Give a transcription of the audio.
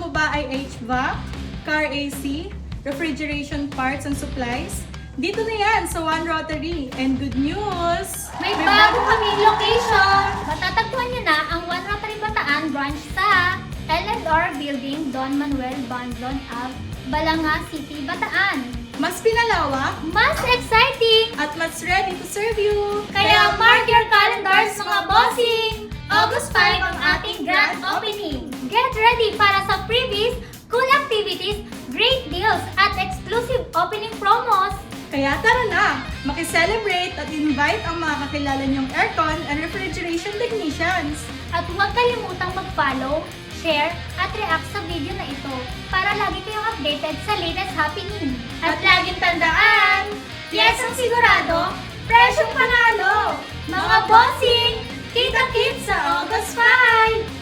mo ba ay HVAC, car AC, refrigeration parts and supplies? Dito na yan sa One Rotary. And good news! May bago kaming location! Matatagpuan niyo na ang One Rotary Bataan branch sa L&R Building, Don Manuel Banzon Ave, Balanga City, Bataan. Mas pinalawak Mas exciting! at mas ready to serve you! Kaya mark your calendars mga bossing! August 5 ang ating grand opening. Get ready para sa freebies, cool activities, great deals, at exclusive opening promos. Kaya tara na! Makiselebrate at invite ang mga kakilala niyong aircon and refrigeration technicians. At huwag kalimutang mag-follow, share, at react sa video na ito para lagi kayong updated sa latest happening. At laging tandaan, Piyesang sigurado, presyong panalo! Mga bossing, kita-kits sa August 5!